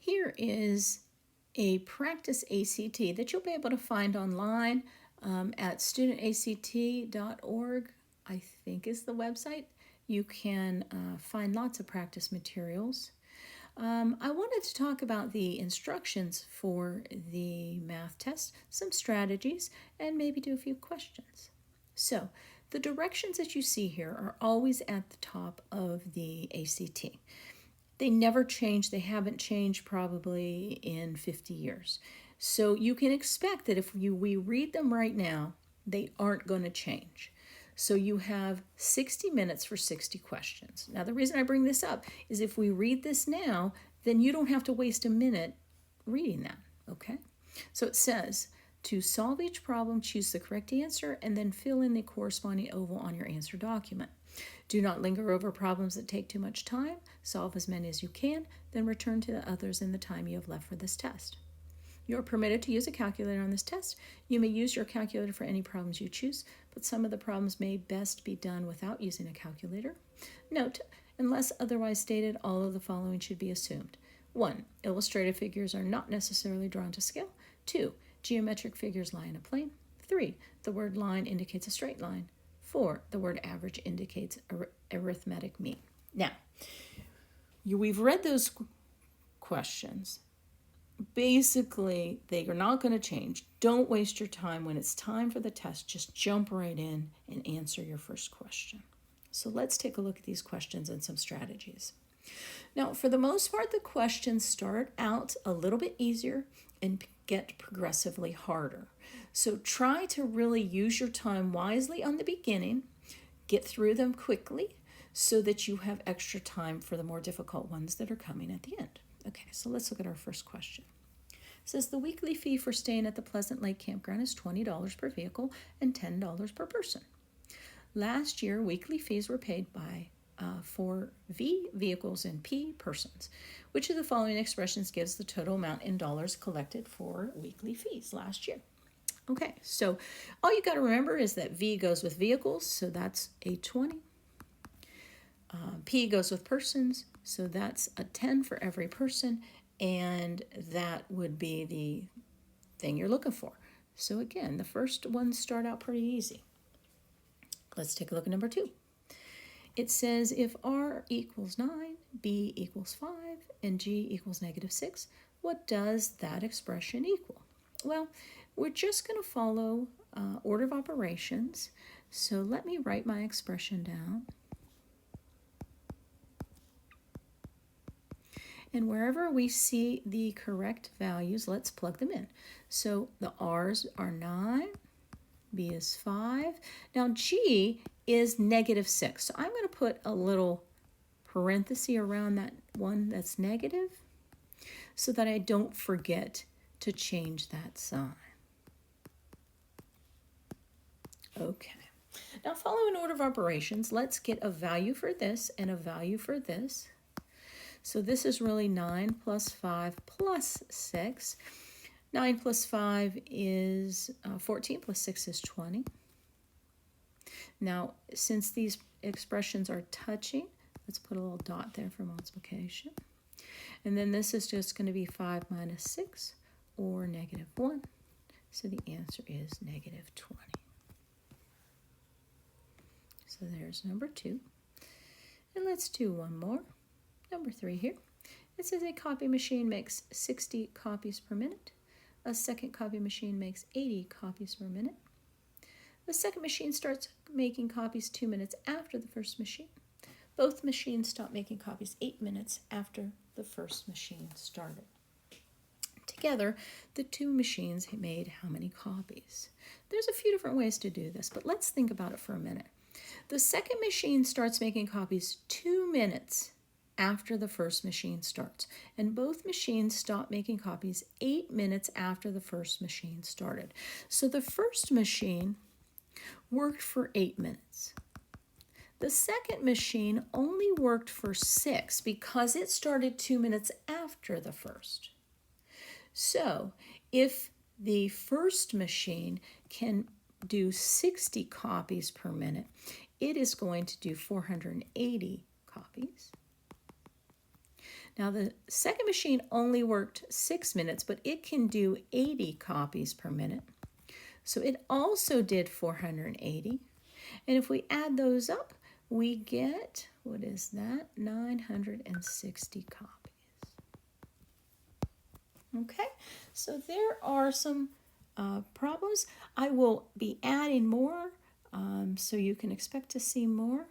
Here is a practice ACT that you'll be able to find online at studentact.org, I think is the website. You can find lots of practice materials. I wanted to talk about the instructions for the math test, some strategies, and maybe do a few questions. So, the directions that you see here are always at the top of the ACT. They never change. They haven't changed probably in 50 years. So you can expect that if we read them right now, they aren't going to change. So you have 60 minutes for 60 questions. Now, the reason I bring this up is if we read this now, then you don't have to waste a minute reading that, okay? So it says, to solve each problem, choose the correct answer and then fill in the corresponding oval on your answer document. Do not linger over problems that take too much time. Solve as many as you can, then return to the others in the time you have left for this test. You are permitted to use a calculator on this test. You may use your calculator for any problems you choose, but some of the problems may best be done without using a calculator. Note, unless otherwise stated, all of the following should be assumed. 1. Illustrative figures are not necessarily drawn to scale. 2. Geometric figures lie in a plane. 3. The word line indicates a straight line. 4. The word average indicates arithmetic mean. Now, we've read those questions. Basically, they are not going to change. Don't waste your time. When it's time for the test, just jump right in and answer your first question. So let's take a look at these questions and some strategies. Now, for the most part, the questions start out a little bit easier and get progressively harder. So try to really use your time wisely on the beginning, get through them quickly so that you have extra time for the more difficult ones that are coming at the end. Okay, so let's look at our first question. It says the weekly fee for staying at the Pleasant Lake Campground is $20 per vehicle and $10 per person. Last year, weekly fees were paid for V, vehicles, and P, persons. Which of the following expressions gives the total amount in dollars collected for weekly fees last year? Okay, so all you got to remember is that V goes with vehicles, so that's a 20. P goes with persons, so that's a 10 for every person, and that would be the thing you're looking for. So again, the first ones start out pretty easy. Let's take a look at number 2. It says if R equals 9, B equals 5, and G equals -6, what does that expression equal? Well, we're just going to follow order of operations. So let me write my expression down. And wherever we see the correct values, let's plug them in. So the R's are 9, B is 5. Now G is -6. So I'm going to put a little parenthesis around that one that's negative so that I don't forget to change that sign. Okay. Now following order of operations, let's get a value for this and a value for this. So this is really 9 plus 5 plus 6. 9 plus 5 is 14 plus 6 is 20. Now, since these expressions are touching, let's put a little dot there for multiplication. And then this is just going to be 5 minus 6 or -1. So the answer is -20. So there's number 2. And let's do one more. Number 3 here. It says a copy machine makes 60 copies per minute. A second copy machine makes 80 copies per minute. The second machine starts making copies 2 minutes after the first machine. Both machines stop making copies 8 minutes after the first machine started. Together, the two machines made how many copies? There's a few different ways to do this, but let's think about it for a minute. The second machine starts making copies 2 minutes after the first machine starts, and both machines stop making copies 8 minutes after the first machine started. So the first machine worked for 8 minutes. The second machine only worked for 6 because it started 2 minutes after the first. So if the first machine can do 60 copies per minute, it is going to do 480 copies. Now the second machine only worked 6 minutes, but it can do 80 copies per minute. So it also did 480. And if we add those up, we get, what is that? 960 copies. Okay, so there are some problems. I will be adding more, so you can expect to see more.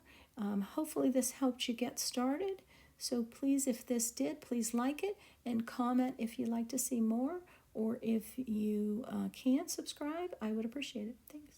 Hopefully this helped you get started. So please, if this did, please like it and comment if you'd like to see more, or if you can subscribe, I would appreciate it. Thanks.